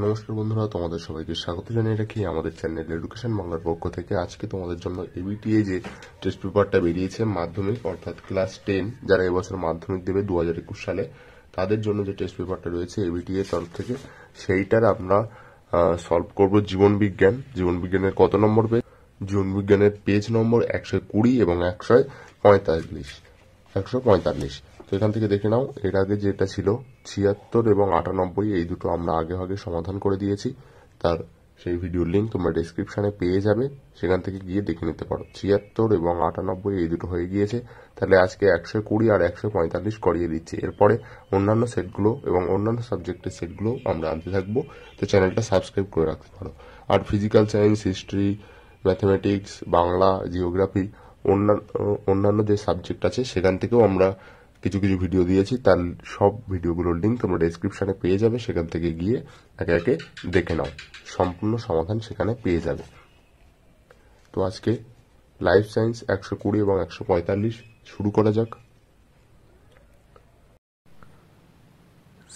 নমস্কার বন্ধুরা, তোমাদের সবাইকে স্বাগত জানিয়ে রাখি আমাদের চ্যানেল এডুকেশন বাংলার পক্ষ থেকে। আজকে তোমাদের জন্য এবিটিএ যে টেস্ট পেপারটা বেরিয়েছে মাধ্যমিক অর্থাৎ ক্লাস 10 যারা এবছর মাধ্যমিক দেবে 2021 সালে, তাদের জন্য যে টেস্ট পেপারটা রয়েছে এবিটিএ তরফ থেকে, সেইটার আমরা সলভ করব জীবন বিজ্ঞানের কত নম্বর পেজ? জীবন বিজ্ঞানের পেজ নম্বর 120 এবং 145। তো এখান থেকে দেখে নাও, এর আগে যেটা ছিল 76 এবং 98, এই দুটো আমরা আগে সমাধান করে দিয়েছি। তার সেই ভিডিওর লিঙ্ক তোমরা ডেসক্রিপশনে পেয়ে যাবে, সেখান থেকে গিয়ে দেখে নিতে পারো। 76 এবং 98 এই দুটো হয়ে গিয়েছে। তাহলে আজকে 120 আর 145 করিয়ে দিচ্ছি। এরপরে অন্যান্য সেটগুলো এবং অন্যান্য সাবজেক্টের সেটগুলো আমরা আনতে থাকবো। তো চ্যানেলটা সাবস্ক্রাইব করে রাখতে পারো। আর physical science, history, mathematics, Bangla, geography, অন্যান্য যে সাবজেক্ট আছে সেখান থেকেও আমরা কিছু ভিডিও দিয়েছি। তার সব ভিডিওগুলোর লিঙ্ক তোমরা ডেসক্রিপশনে পেয়ে যাবে, সেখান থেকে গিয়ে একে একে দেখে নাও, সম্পূর্ণ সমাধান সেখানে পেয়ে যাবে। তো আজকে লাইফ সায়েন্স 120 এবং 145 শুরু করা যাক।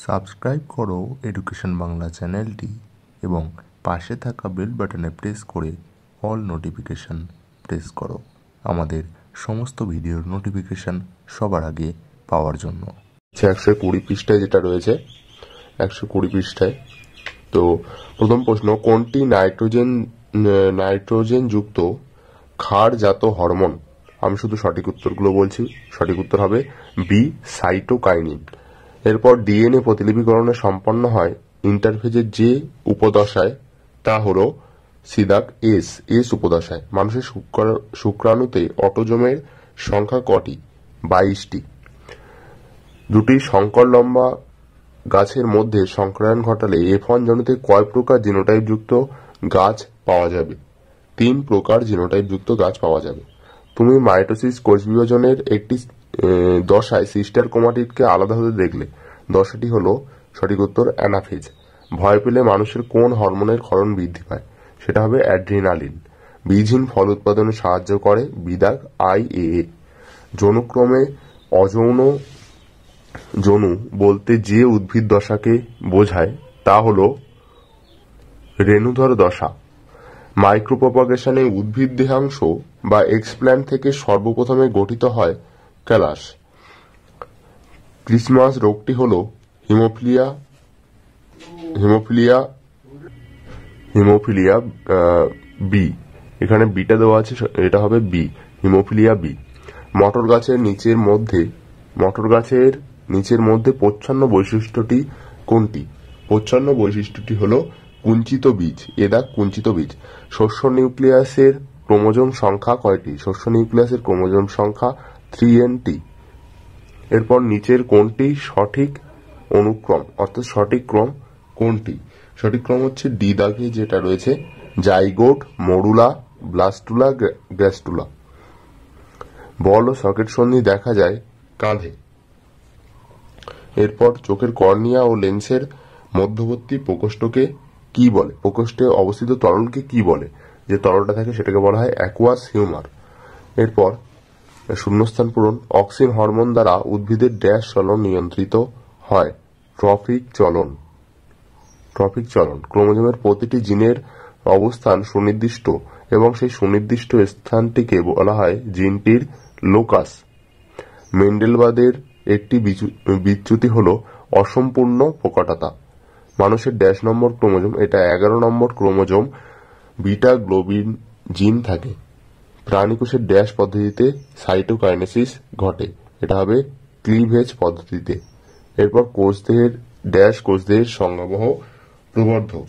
সাবস্ক্রাইব করো এডুকেশন বাংলা চ্যানেলটি এবং পাশে থাকা বেল বাটনে প্রেস করে অল নোটিফিকেশন প্রেস করো আমাদের সমস্ত ভিডিওর নোটিফিকেশন সবার আগে পাওয়ার জন্য। 120 পৃষ্ঠায় যেটা রয়েছে, 120 পৃষ্ঠায় তো প্রথম প্রশ্ন, কোনটি নাইট্রোজেন যুক্ত ক্ষারজাত হরমোন? আমি শুধু সঠিক উত্তরগুলো বলছি। সঠিক উত্তর হবে বি, সাইটোকাইনিন। এরপর ডিএনএ প্রতিলিপিকরণে সম্পন্ন হয় ইন্টারফেজের যে উপদশায়, তা হলো সিদাক এস উপদশায়। মানুষের শুক্রাণুতে অটোজোমের সংখ্যা কটি? 22টি। দুটি সংকর লম্বা গাছের মধ্যে সংক্রায়ন ঘটালে F1 জনিতে কয় প্রকার জিনোটাইপ যুক্ত গাছ পাওয়া যাবে? 3 প্রকার জিনোটাইপ যুক্ত গাছ পাওয়া যাবে। তুমি মাইটোসিস কোষ বিভাজনের একটি দশায় সিস্টার ক্রোমাটিডকে আলাদা হতে দেখলে, দশাটি হলো সঠিক উত্তর অ্যানাফেজ। ভয় পেলে মানুষের কোন হরমোনের ক্ষরণ বৃদ্ধি পায়? সেটা হবে অ্যাড্রিনালিন। বীজহীন ফল উৎপাদনে সাহায্য করে বিদাগ IAA। যৌনক্রমে অযৌন যনু বলতে যে উদ্ভিদ দশাকে বোঝায় তা হলো রেণুধর দশা। মাইক্রোপ্রপাগেশনে উদ্ভিদ দেহাংশ বা এক্সপ্ল্যান্ট থেকে সর্বপ্রথমে গঠিত হয় ক্যালাস। ক্রিসমাস রোগটি হলো হিমোফিলিয়া বি। এখানে বিটা দেওয়া আছে, এটা হবে বি, হিমোফিলিয়া বি। মটর গাছের নিচের মধ্যে প্রচ্ছন্ন বৈশিষ্ট্যটি কোনটি? প্রচ্ছন্ন বৈশিষ্ট্যটি হলো কুঞ্চিত বীজ। কুঞ্চিত বীজ। শস্য নিউক্লিয়াসের ক্রোমোজোম সংখ্যা কয়টি? শস্য নিউক্লিয়াসের ক্রোমোজোম সংখ্যা 3N। এরপর নিচের কোনটি সঠিক অনুক্রম অর্থাৎ সঠিক ক্রম কোনটি? সঠিক ক্রম হচ্ছে ডি দাগে যেটা রয়েছে, জাইগোট, মরুলা, ব্লাস্টুলা, গ্যাস্টুলা। বল ও সকেট সন্ধি দেখা যায় কাঁধে। এরপর চোখের কর্নিয়া ও লেন্সের মধ্যবর্তী প্রকোষ্ঠকে কি বলে? প্রকোষ্ঠে অবস্থিত তরলকে কি বলে? যে তরলটা থাকে সেটাকে বলা হয় অ্যাকুয়াস হিউমার। এরপর শূন্যস্থান পূরণ। অক্সিন হরমোন দ্বারা উদ্ভিদের ড্যাশ চলন নিয়ন্ত্রিত হয়? ট্রফিক চলন। ক্রোমোজোমের প্রতিটি জিনের অবস্থান সুনির্দিষ্ট এবং সেই সুনির্দিষ্ট স্থানটিকে বলা হয় জিনটির লোকাস। মেন্ডেলবাদের একটি বিচ্যুতি হলো অসম্পূর্ণ প্রকটতা। মানুষের ড্যাশ নম্বর ক্রোমোজোম? এটা 11 নম্বর ক্রোমোজোম বিটা গ্লোবিন জিন থাকে। প্রাণীকোষের ড্যাশ পদ্ধতিতে সাইটোকাইনেসিস ঘটে? এটা হবে ক্লিভেজ পদ্ধতিতে। এরপর কোষদেহের সংজ্ঞাবহ প্রবর্ধক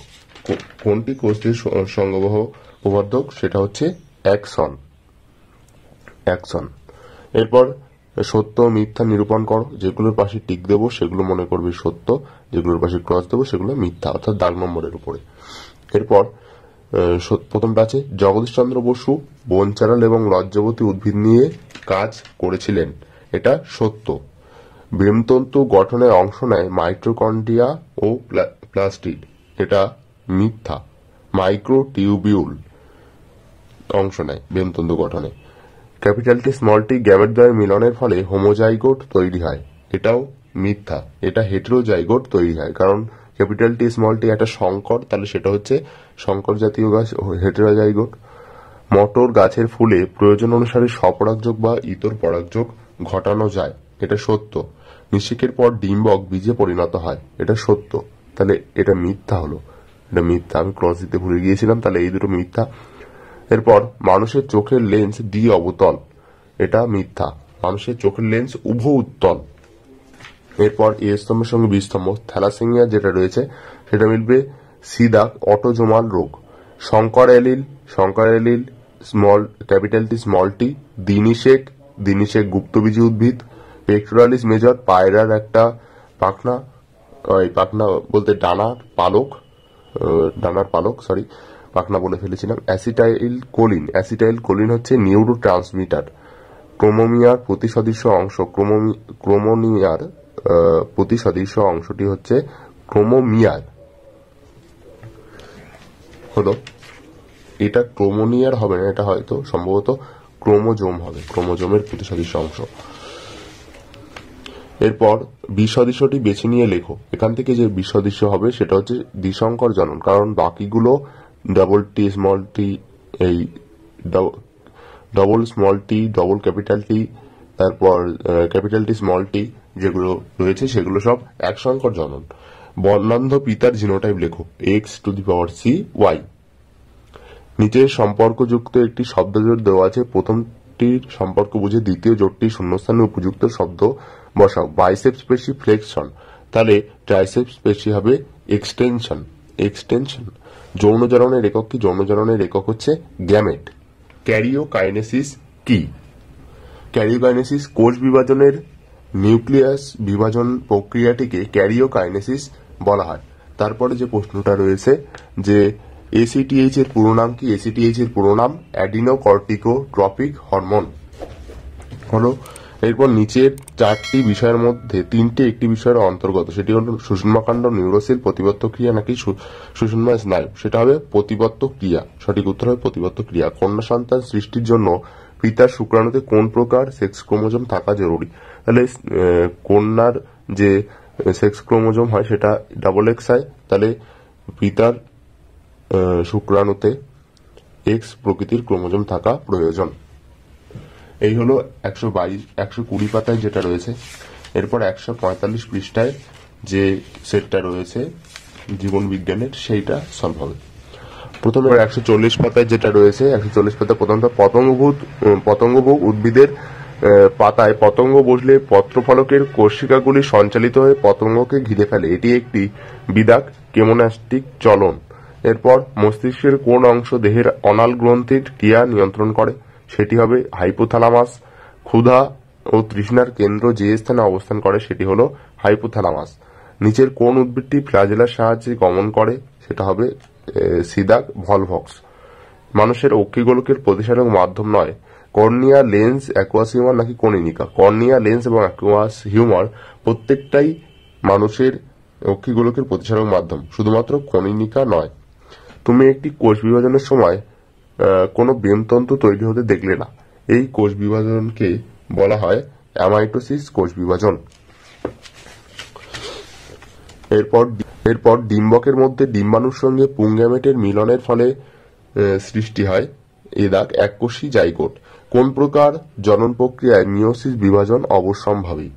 কোনটি? কোষদেহের সংজ্ঞাবহ প্রবর্ধক সেটা হচ্ছে অ্যাক্সন। এরপর সত্য মিথ্যা নিরূপণ করো। যেগুলোর পাশে টিক দেবো সেগুলো মনে করবে সত্য, যেগুলোর পাশে ক্রস দেবো সেগুলো মিথ্যা, অর্থাৎ দাগ নম্বরের উপরে। এরপর প্রথমটা আছে, জগদীশচন্দ্র বসু বনচারাল এবং লজ্জাবতী উদ্ভিদ নিয়ে কাজ করেছিলেন। এটা সত্য। ব্রেমতন্তু গঠনে অংশ নেয় মাইটোকন্ড্রিয়া ও প্লাস্টিড। এটা মিথ্যা। মাইক্রোটিউবিউল অংশ নেয় ব্রেমতন্তু গঠনে। ক্যাপিটাল টি স্মল টি গ্যামেটদ্বয়ের মিলনের ফলে হোমোজাইগোট তৈরি হয়। এটাও মিথ্যা। এটা হেটেরোজাইগোট তৈরি হয়, কারণ ক্যাপিটাল টি স্মল টি একটা সংকর, তাহলে সেটা হচ্ছে সংকর জাতীয় গাছ, হেটেরোজাইগোট। মটর গাছের ফুলে প্রয়োজন অনুসারে স্বপরাগযোগ বা ইতর পরাগযোগ ঘটানো যায়, এটা সত্য। নিষেকের পর ডিম্বক বীজে পরিণত হয়, এটা সত্য। তাহলে এটা মিথ্যা হলো, এটা মিথ্যা, আমি ক্রস দিতে ভুলে গিয়েছিলাম, তাহলে এই দুটো মিথ্যা। এরপর মানুষের চোখের লেন্স দ্বি অবতল, এটা মিথ্যা, মানুষের চোখের লেন্স উভ উত্তল। এরপর এ স্তম্ভের সঙ্গে বি স্তম্ভ, থ্যালাসেমিয়া যেটা রয়েছে সেটা মিলবে সি দাগ অটোজোমাল রোগ। সংকর allele small capital T small T, দিনিশেক গুপ্তবীজী উদ্ভিদ। পেক্টোরালিস মেজর পায়রার একটা পাখনা, পাখনা বলতে ডানার পালক, সরি পাখনা বলে ফেলেছিলাম। অ্যাসিটাইল কোলিন হচ্ছে নিউরো ট্রান্সমিটার। ক্রোমোমিয়ার প্রতিসদৃশ্য অংশ, ক্রোমোনিয়ার প্রতিসদৃশ্য অংশটি হচ্ছে ক্রোমোমিয়ার হলো, এটা ক্রোমোনিয়ার হবে না, এটা হয়তো সম্ভবত ক্রোমোজোম হবে, ক্রোমোজোমের প্রতিসদৃশ্য অংশ। এরপর বিসদৃশ্যটি বেছে নিয়ে লেখো। এখান থেকে যে বিসদৃশ্য হবে সেটা হচ্ছে দ্বিসংকর জনন, কারণ বাকিগুলো ডবল টি স্মল টি, এই double small tea, double capital T, তারপর ক্যাপিটাল টি স্মল টি যেগুলো রয়েছে সেগুলো সব এক সংকর জনন। বর্ণান্ধ পিতার জিনোটাইপ লেখো, X⁶Y। নিচের সম্পর্কযুক্ত একটি শব্দজোড় দেওয়া আছে, প্রথমটির সম্পর্ক বুঝে দ্বিতীয় জোটটি শূন্যস্থানে উপযুক্ত শব্দ বসাও। বাইসেপস পেশি ফ্লেক্সন, তাহলে ট্রাইসেপস পেশি হবে এক্সটেনশন। যৌন জারণের একক কি? যৌন জারণের একক হচ্ছে গ্যামেট। ক্যারিওকাইনেসিস কি? ক্যারিওকাইনেসিস কোষ বিভাজনের নিউক্লিয়াস বিভাজন প্রক্রিয়াটিকে ক্যারিওকাইনেসিস বলা হয়। তারপরে যে প্রশ্নটা রয়েছে যে ACTH এর পুরো নাম কি? ACTH এর পুরো নাম অ্যাডিনোকর্টিকোট্রপিক হরমোন হলো। এরপর নিচের চারটি বিষয়ের মধ্যে তিনটি একটি বিষয়ের অন্তর্গত, সেটি হল সুষুম্নাকাণ্ড, নিউরোসিল, প্রতিবত্ত ক্রিয়া নাকি সুষুম্না স্নায়ু, সেটা হবে প্রতিবত্ত ক্রিয়া। সঠিক উত্তর হবে প্রতিবত্ত ক্রিয়া। কন্যা সন্তান সৃষ্টির জন্য পিতার শুক্রাণুতে কোন প্রকার সেক্স ক্রোমোজোম থাকা জরুরি? তাহলে কন্যার যে সেক্স ক্রোমোজোম হয় সেটা XXI, তাহলে পিতার শুক্রাণুতে X প্রকৃতির ক্রোমোজোম থাকা প্রয়োজন। এই হলো 120 পাতায় যেটা রয়েছে। এরপর 145 পৃষ্ঠায় যে সেটটা রয়েছে জীবন বিজ্ঞানের, সেইটা সলভ হবে। প্রথমে 140 পাতায় যেটা রয়েছে, 140 পাতায় প্রথমটা পতঙ্গভোগ উদ্ভিদের পাতায় পতঙ্গ বসলে পত্রফলকের কোষিকাগুলি সঞ্চালিত হয়ে পতঙ্গকে ঘিরে ফেলে, এটি একটি বিদাক কেমোনাস্টিক চলন। এরপর মস্তিষ্কের কোন অংশ দেহের অনাল গ্রন্থির ক্রিয়া নিয়ন্ত্রণ করে? সেটি হবে হাইপোথ্যালামাস। ক্ষুধা ও তৃষ্ণার কেন্দ্র যে স্থানে অবস্থান করে সেটি হলো হাইপোথ্যালামাস। নিচের কোন উদ্ভিদটি ফ্ল্যাজেলার সাহায্যে গমন করে? সেটা হবে সিদাক ভলভক্স। মানুষের অক্ষিগোলকের প্রতিসারক মাধ্যম নয় কর্নিয়া, লেন্স, অ্যাকুয়াস হিউমার নাকি কনিনিকা? কর্নিয়া, লেন্স এবং অ্যাকুয়াস হিউমার প্রত্যেকটাই মানুষের অক্ষিগোলকের প্রতিসারক মাধ্যম, শুধুমাত্র কনিনিকা নয়। তুমি একটি কোষ বিভাজনের সময় কোনো বেমতন্তু তৈরি হতে দেখলে না, এই কোষ বিভাজনকে বলা হয় অ্যামাইটোসিস কোষ বিভাজন। এরপর ডিম্বকের মধ্যে ডিম্বাণুর সঙ্গে পুংগ্যামেটের মিলনের ফলে সৃষ্টি হয় এককোষী জাইগোট। কোন প্রকার জনন প্রক্রিয়ায় মিওসিস বিভাজন অবশ্যম্ভাবী?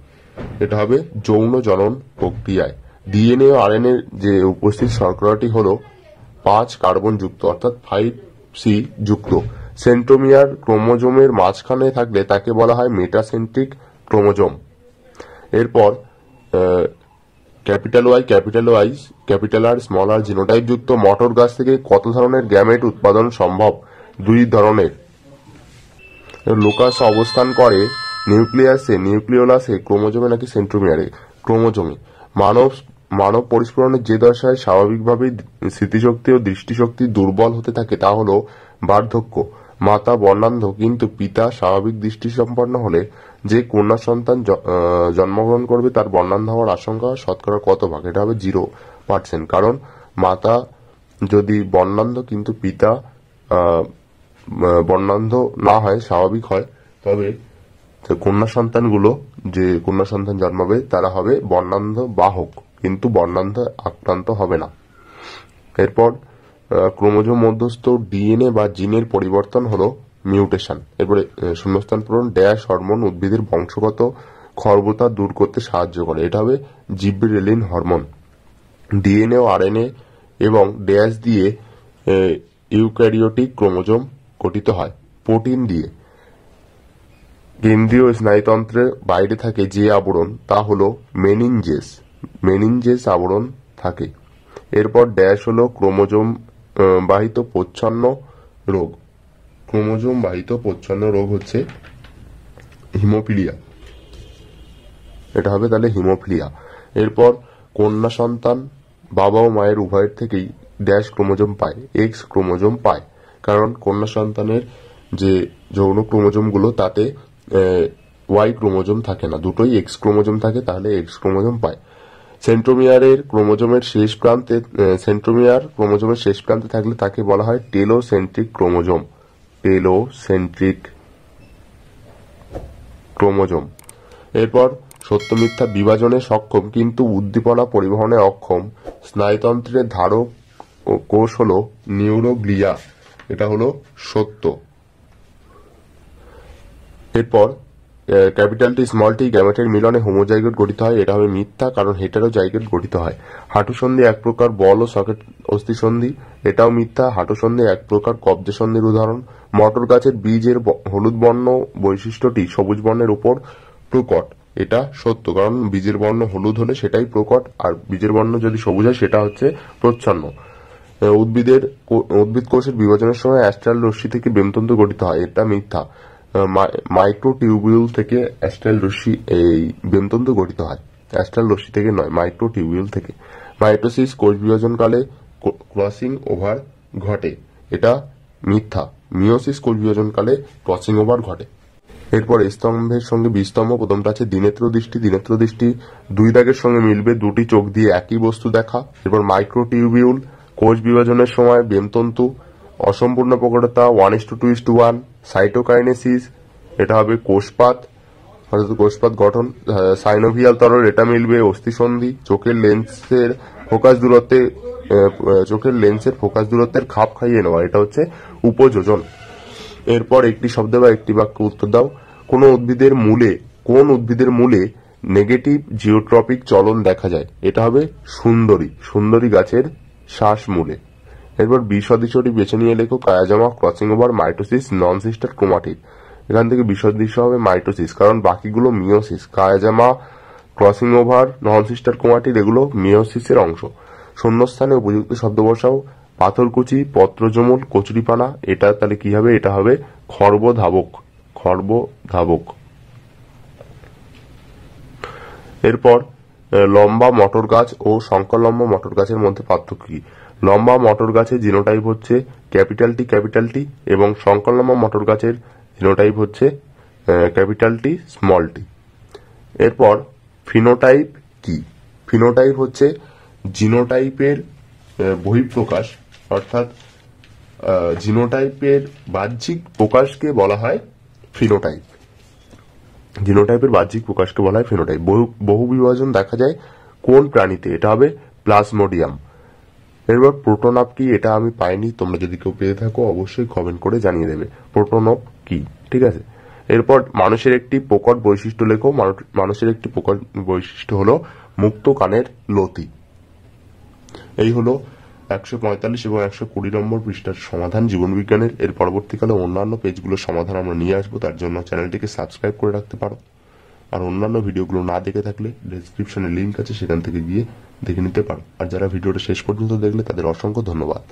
এটা হবে যৌন জনন প্রক্রিয়ায়। ডিএনএ ও আরএনএ যে উপস্থিত শর্করাটি হলো 5 কার্বন যুক্ত অর্থাৎ 5C যুক্ত। সেন্ট্রোমিয়ার ক্রোমোজোমের মাঝখানে থাকলে তাকে বলা হয় মেটাসেন্ট্রিক ক্রোমোজোম। এরপর capital Y, capital R, small r genotype যুক্ত মটর গাছ থেকে কত ধরনের গ্যামেট উৎপাদন সম্ভব? 2 ধরনের। লোকাস অবস্থান করে নিউক্লিওলাসে, ক্রোমোজোমে নাকি সেন্ট্রোমিয়ারে? ক্রোমোজোমে। মানব পরিস্ফুরণের যে দশায় স্বাভাবিকভাবেই স্মৃতিশক্তি ও দৃষ্টিশক্তি দুর্বল হতে থাকে তা হলো বার্ধক্য। মাতা বর্ণান্ধ কিন্তু পিতা স্বাভাবিক দৃষ্টিসম্পন্ন হলে যে কন্যা সন্তান জন্মগ্রহণ করবে তার বর্ণান্ধ হওয়ার আশঙ্কা শতকরা কত ভাগ? এটা হবে 0%, কারণ মাতা যদি বর্ণান্ধ কিন্তু পিতা বর্ণান্ধ না হয়, স্বাভাবিক হয়, তবে কন্যা সন্তানগুলো যে কন্যা সন্তান জন্মাবে তারা হবে বর্ণান্ধ বাহক। কিন্তু বর্ণান্ধ আক্রান্ত হবে না। এরপর ক্রোমোজোম মধ্যস্থ ডিএনএ বা জিনের পরিবর্তন হলো মিউটেশন। এরপরে শূন্যস্থান পূরণ। ড্যাশ হরমোন উদ্ভিদের বংশগত খর্বতা দূর করতে সাহায্য করে, এটা হবে জিবরেলিন হরমোন। ডিএনএ ও আরএনএ এবং ড্যাশ দিয়ে ইউক্যারিওটিক ক্রোমোজোম গঠিত হয়। প্রোটিন দিয়ে কেন্দ্রীয় স্নায়ুতন্ত্রের বাইরে থাকে যে আবরণ তা হলো মেনিনজেস আবরণ থাকে। এরপর ড্যাশ হলো ক্রোমোজোম বাহিত প্রচ্ছন্ন রোগ। ক্রোমোজোম বাহিত প্রচ্ছন্ন রোগ হচ্ছে হিমোফিলিয়া, এটা হবে তাহলে হিমোফিলিয়া। এরপর কন্যা সন্তান বাবা ও মায়ের উভয়ের থেকেই ড্যাশ ক্রোমোজোম পায়, এক্স ক্রোমোজোম পায়, কারণ কন্যা সন্তানের যে যৌন ক্রোমোজোমগুলো তাতে ওয়াই ক্রোমোজোম থাকে না, দুটোই এক্স ক্রোমোজোম থাকে, তাহলে এক্স ক্রোমোজোম পায়। সেন্ট্রোমিয়ার ক্রোমোজোমের শেষ প্রান্তে থাকলে তাকে বলা হয় টেলোসেন্ট্রিক ক্রোমোজোম। এরপর সত্য মিথ্যা বিভাজনে সক্ষম কিন্তু উদ্দীপনা পরিবহনে অক্ষম স্নায়ুতন্ত্রের ধারক কোষ হলো নিউরোগ্লিয়া, এটা হলো সত্য। এরপর ক্যাপিটাল টি স্মল টি গ্যামেটের মিলনে হোমোজাইগোট গঠিত হয়, এটা হবে মিথ্যা, কারণ হেটেরোজাইগোট গঠিত হয়। হাঁটু সন্ধি এক প্রকার বল ও সকেট অস্থি সন্ধি, এটাও মিথ্যা। হাঁটু সন্ধি এক প্রকার কব্জা সন্ধির উদাহরণ। মটর গাছের বীজের হলুদ বর্ণ বৈশিষ্ট্যটি সবুজ বর্ণের উপর প্রকট, এটা সত্য, কারণ বীজের বর্ণ হলুদ হলে সেটাই প্রকট, আর বীজের বর্ণ যদি সবুজ হয় সেটা হচ্ছে প্রচ্ছন্ন। উদ্ভিদ কোষের বিভাজনের সময় অ্যাস্ট্রাল রশ্মি থেকে বেমতন্তু গঠিত হয়, এটা মিথ্যা। মাইক্রোটিউবিউল থেকে অ্যাস্ট্রাল রশ্মি এই বেমতন্তু গঠিত হয়, অ্যাস্ট্রাল রশ্মি থেকে নয়, মাইক্রোটিউবিউল থেকে। মাইটোসিস কোষ বিভাজনকালে ক্রসিং ওভার ঘটে, এটা মিথ্যা। মিওসিস কোষ বিভাজনকালে ক্রসিং ওভার ঘটে। এরপর স্তম্ভের সঙ্গে বিস্তম্ভ, প্রথমটা আছে দ্বিনেত্র দৃষ্টি দুই দাগের সঙ্গে মিলবে, দুটি চোখ দিয়ে একই বস্তু দেখা। এরপর মাইক্রোটিউবিউল কোষ বিভাজনের সময় বেমতন্তু, অসম্পূর্ণ প্রকটতা 1:2:1। সাইটোকাইনেসিস, এটা হবে কোষপাত, অর্থাৎ কোষপাত গঠন। সাইনোভিয়াল তরল, এটা মিলবে অস্থিসন্ধি। চোখের লেন্সের ফোকাস দূরত্বের খাপ খাইয়ে নেওয়া, এটা হচ্ছে উপযোজন। এরপর একটি শব্দ বা একটি বাক্য উত্তর দাও। কোন উদ্ভিদের মূলে নেগেটিভ জিওট্রপিক চলন দেখা যায়, এটা হবে সুন্দরী গাছের শ্বাস মূলে। এরপর বিসদৃশটি বেছে নিয়ে লেখো। Chiasma, crossing over, mitosis, non sister chromatid. এখান থেকে বিসদৃশ্য হবে মাইটোসিস, কারণ বাকিগুলো meiosis. Chiasma, crossing over, non sister chromatid এগুলো মিওসিসের অংশ। শূন্যস্থানে উপযুক্ত শব্দ বসাও। পাথরকুচি, পত্রজমল, কচুরিপানা, এটা তাহলে কি হবে? এটা হবে খর্বধাবক। এরপর লম্বা মটর গাছ ও সংকরলম্ব মটর গাছের মধ্যে পার্থক্য কি? লম্বা মটর গাছের জিনোটাইপ হচ্ছে ক্যাপিটাল টি এবং সংকরলম্ব মটর গাছের জিনোটাইপ হচ্ছে ক্যাপিটাল টি স্মল টি। এরপর ফিনোটাইপ কি? ফিনোটাইপ হচ্ছে জিনোটাইপের বহিঃপ্রকাশ, অর্থাৎ জিনোটাইপের বাহ্যিক প্রকাশকে বলা হয় ফিনোটাইপ। জিনোটাইপের বাহ্যিক প্রকাশকে বলা হয় ফিনোটাইপ। বহু বিভাজন দেখা যায় কোন প্রাণীতে? এটা হবে প্লাজমোডিয়াম। এরপর প্রোটোনপ কি? এটা আমি পাইনি, তোমরা যদি কেউ পেয়ে থাকো অবশ্যই কমেন্ট করে জানিয়ে দেবে প্রোটোনপ কি। ঠিক আছে। এরপর মানুষের একটি প্রকট বৈশিষ্ট্য লেখো। মানুষের একটি প্রকট বৈশিষ্ট্য হলো মুক্ত কানের লতি। এই হলো 145 এবং 120 নম্বর পৃষ্ঠার সমাধান জীবনবিজ্ঞানের। এর পরবর্তীকালে অন্যান্য পেজগুলোর সমাধান আমরা নিয়ে আসবো, তার জন্য চ্যানেলটিকে সাবস্ক্রাইব করে রাখতে পারো। আর অন্যান্য ভিডিওগুলো না দেখে থাকলে ডেসক্রিপশনে লিংক আছে, সেখান থেকে গিয়ে দেখে নিতে পারো। আর যারা ভিডিওটা শেষ পর্যন্ত দেখলে তাদের অসংখ্য ধন্যবাদ।